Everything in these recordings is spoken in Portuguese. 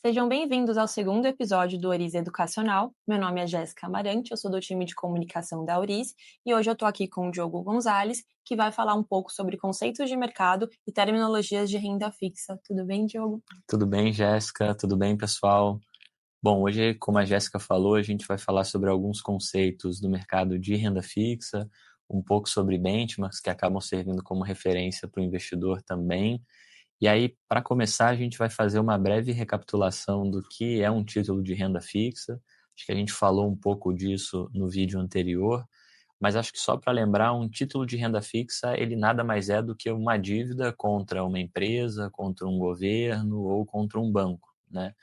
Sejam bem-vindos ao segundo episódio do Oriz Educacional. Meu nome é Jéssica Amarante, eu sou do time de comunicação da Oriz e hoje eu estou aqui com o Diogo Gonzalez, que vai falar um pouco sobre conceitos de mercado e terminologias de renda fixa. Tudo bem, Diogo? Tudo bem, Jéssica? Tudo bem, pessoal? Bom, hoje, como a Jéssica falou, a gente vai falar sobre alguns conceitos do mercado de renda fixa, um pouco sobre benchmarks que acabam servindo como referência para o investidor também. E aí, para começar, a gente vai fazer uma breve recapitulação do que é um título de renda fixa. Acho que a gente falou um pouco disso no vídeo anterior, mas acho que só para lembrar, um título de renda fixa, ele nada mais é do que uma dívida contra uma empresa, contra um governo ou contra um banco, né?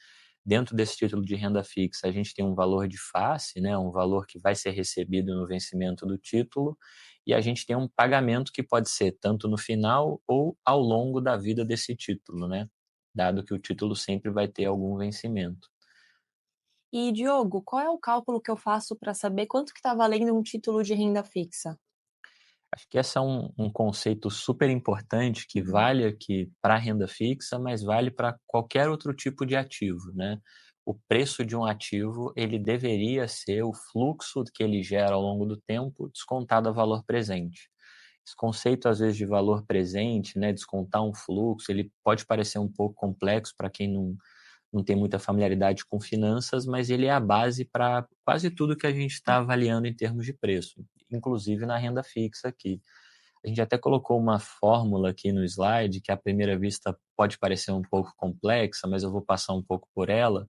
Dentro desse título de renda fixa, a gente tem um valor de face, né, um valor que vai ser recebido no vencimento do título, e a gente tem um pagamento que pode ser tanto no final ou ao longo da vida desse título, né, dado que o título sempre vai ter algum vencimento. E, Diogo, qual é o cálculo que eu faço para saber quanto que está valendo um título de renda fixa? Acho que esse é um conceito super importante que vale aqui para a renda fixa, mas vale para qualquer outro tipo de ativo, né? O preço de um ativo, ele deveria ser o fluxo que ele gera ao longo do tempo descontado a valor presente. Esse conceito, às vezes, de valor presente, né, descontar um fluxo, ele pode parecer um pouco complexo para quem não tem muita familiaridade com finanças, mas ele é a base para quase tudo que a gente está avaliando em termos de preço, inclusive na renda fixa aqui. A gente até colocou uma fórmula aqui no slide que à primeira vista pode parecer um pouco complexa, mas eu vou passar um pouco por ela.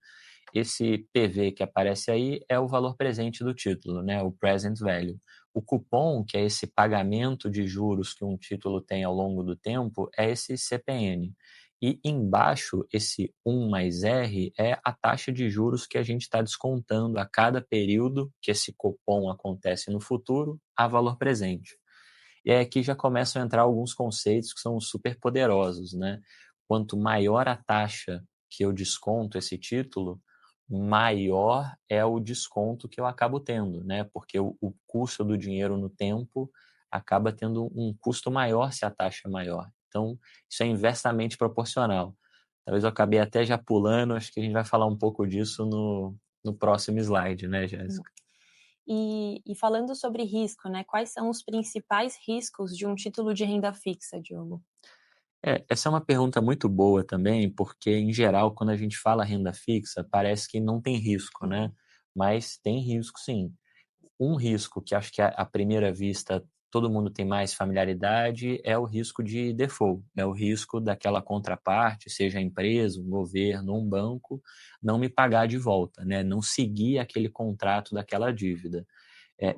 Esse PV que aparece aí é o valor presente do título, né? O present value. O cupom, que é esse pagamento de juros que um título tem ao longo do tempo, é esse CPN. E embaixo, esse 1 mais R é a taxa de juros que a gente está descontando a cada período que esse cupom acontece no futuro a valor presente. E aí aqui já começam a entrar alguns conceitos que são super poderosos, né? Quanto maior a taxa que eu desconto esse título, maior é o desconto que eu acabo tendo, né? Porque o custo do dinheiro no tempo acaba tendo um custo maior se a taxa é maior. Então, isso é inversamente proporcional. Talvez eu acabei até já pulando, acho que a gente vai falar um pouco disso no próximo slide, né, Jéssica? E falando sobre risco, né? Quais são os principais riscos de um título de renda fixa, Diogo? Essa é uma pergunta muito boa também, porque em geral, quando a gente fala renda fixa, parece que não tem risco, né? Mas tem risco sim. Um risco que acho que à primeira vista todo mundo tem mais familiaridade é o risco de default, é o risco daquela contraparte, seja a empresa, um governo, um banco, não me pagar de volta, né? Não seguir aquele contrato daquela dívida.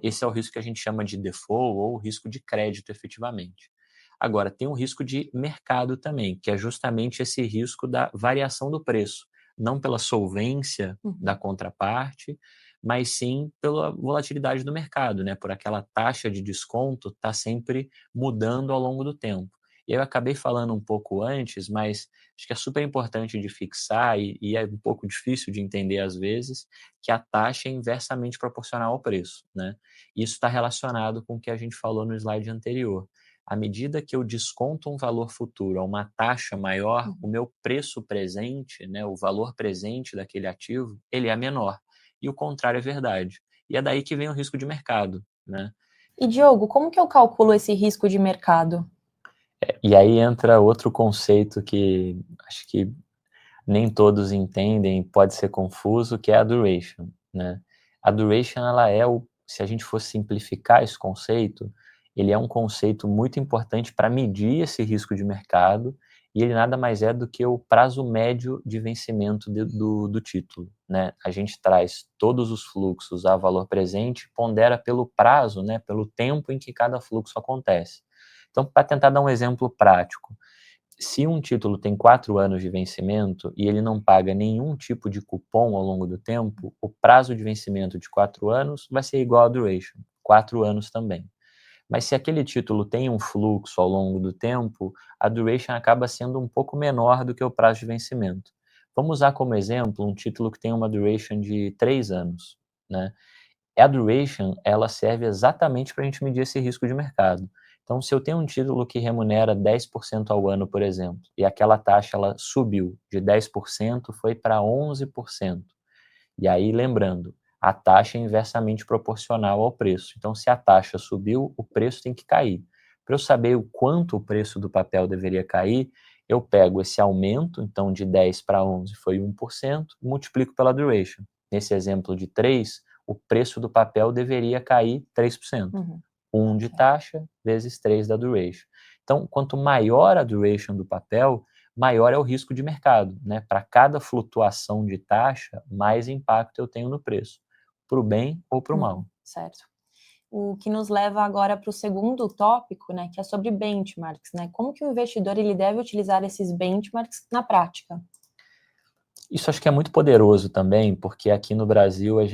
Esse é o risco que a gente chama de default ou risco de crédito efetivamente. Agora, tem um risco de mercado também, que é justamente esse risco da variação do preço, não pela solvência da Uhum. contraparte, mas sim pela volatilidade do mercado, né? Por aquela taxa de desconto estar sempre mudando ao longo do tempo. E eu acabei falando um pouco antes, mas acho que é super importante de fixar e é um pouco difícil de entender às vezes, que a taxa é inversamente proporcional ao preço, né? Isso está relacionado com o que a gente falou no slide anterior. À medida que eu desconto um valor futuro a uma taxa maior, o Uhum. meu preço presente, né, o valor presente daquele ativo, ele é menor. E o contrário é verdade. E é daí que vem o risco de mercado, né? E, Diogo, como que eu calculo esse risco de mercado? E aí entra outro conceito que acho que nem todos entendem, pode ser confuso, que é a duration, né? A duration, ela é se a gente for simplificar esse conceito, ele é um conceito muito importante para medir esse risco de mercado e ele nada mais é do que o prazo médio de vencimento do título, né? A gente traz todos os fluxos a valor presente, pondera pelo prazo, né, pelo tempo em que cada fluxo acontece. Então, para tentar dar um exemplo prático, se um título tem 4 anos de vencimento e ele não paga nenhum tipo de cupom ao longo do tempo, o prazo de vencimento de 4 anos vai ser igual à duration, 4 anos também. Mas se aquele título tem um fluxo ao longo do tempo, a duration acaba sendo um pouco menor do que o prazo de vencimento. Vamos usar como exemplo um título que tem uma duration de 3 anos, né? A duration, ela serve exatamente para a gente medir esse risco de mercado. Então, se eu tenho um título que remunera 10% ao ano, por exemplo, e aquela taxa ela subiu de 10%, foi para 11%. E aí, lembrando, a taxa é inversamente proporcional ao preço. Então, se a taxa subiu, o preço tem que cair. Para eu saber o quanto o preço do papel deveria cair, eu pego esse aumento, então de 10 para 11 foi 1%, multiplico pela duration. Nesse exemplo de 3, o preço do papel deveria cair 3%. 1 de taxa vezes 3 da duration. Então, quanto maior a duration do papel, maior é o risco de mercado, né? Para cada flutuação de taxa, mais impacto eu tenho no preço, para o bem ou para o mal. Certo. O que nos leva agora para o segundo tópico, né, que é sobre benchmarks, né? Como que o investidor ele deve utilizar esses benchmarks na prática? Isso acho que é muito poderoso também, porque aqui no Brasil os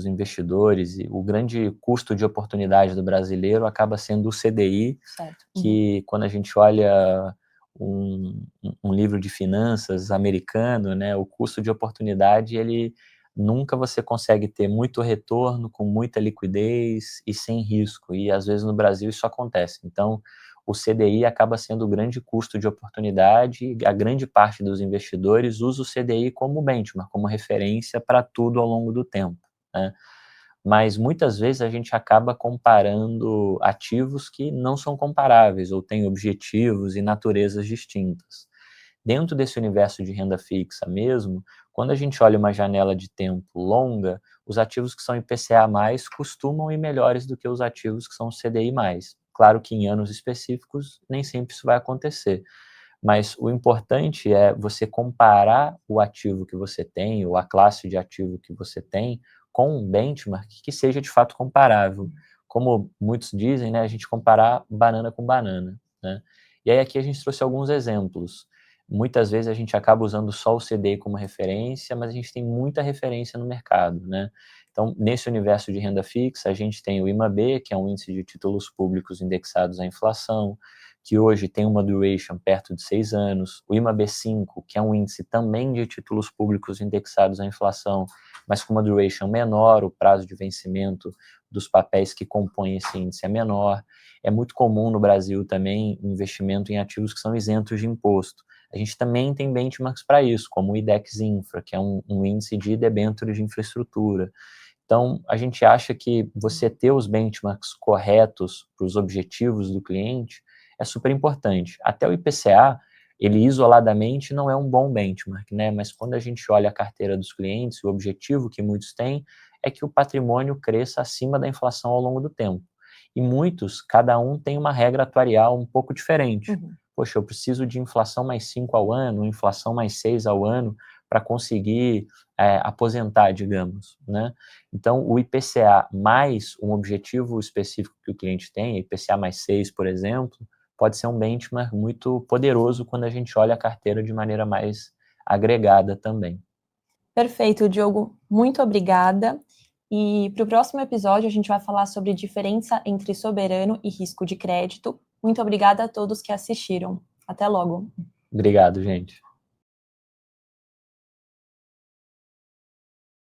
investidores, e o grande custo de oportunidade do brasileiro acaba sendo o CDI, Certo. que quando a gente olha um livro de finanças americano, né, o custo de oportunidade, ele nunca você consegue ter muito retorno, com muita liquidez e sem risco, e às vezes no Brasil isso acontece. Então, o CDI acaba sendo o grande custo de oportunidade, a grande parte dos investidores usa o CDI como benchmark, como referência para tudo ao longo do tempo, né? Mas muitas vezes a gente acaba comparando ativos que não são comparáveis ou têm objetivos e naturezas distintas. Dentro desse universo de renda fixa mesmo, quando a gente olha uma janela de tempo longa, os ativos que são IPCA+, costumam ir melhores do que os ativos que são CDI+. Claro que em anos específicos nem sempre isso vai acontecer, mas o importante é você comparar o ativo que você tem, ou a classe de ativo que você tem, com um benchmark que seja de fato comparável. Como muitos dizem, né, a gente comparar banana com banana, né? E aí aqui a gente trouxe alguns exemplos. Muitas vezes a gente acaba usando só o CDI como referência, mas a gente tem muita referência no mercado, né? Então, nesse universo de renda fixa, a gente tem o IMAB, que é um índice de títulos públicos indexados à inflação, que hoje tem uma duration perto de 6 anos, o IMAB5, que é um índice também de títulos públicos indexados à inflação, mas com uma duration menor, o prazo de vencimento dos papéis que compõem esse índice é menor. É muito comum no Brasil também investimento em ativos que são isentos de imposto. A gente também tem benchmarks para isso, como o IDEX Infra, que é um índice de debêntures de infraestrutura. Então, a gente acha que você ter os benchmarks corretos para os objetivos do cliente é super importante. Até o IPCA, ele isoladamente não é um bom benchmark, né? Mas quando a gente olha a carteira dos clientes, o objetivo que muitos têm é que o patrimônio cresça acima da inflação ao longo do tempo. E muitos, cada um tem uma regra atuarial um pouco diferente. Poxa, eu preciso de inflação mais 5 ao ano, inflação mais 6 ao ano, para conseguir aposentar, digamos, né? Então, o IPCA mais um objetivo específico que o cliente tem, IPCA mais 6, por exemplo, pode ser um benchmark muito poderoso quando a gente olha a carteira de maneira mais agregada também. Perfeito, Diogo. Muito obrigada. E para o próximo episódio a gente vai falar sobre diferença entre soberano e risco de crédito. Muito obrigada a todos que assistiram. Até logo. Obrigado, gente.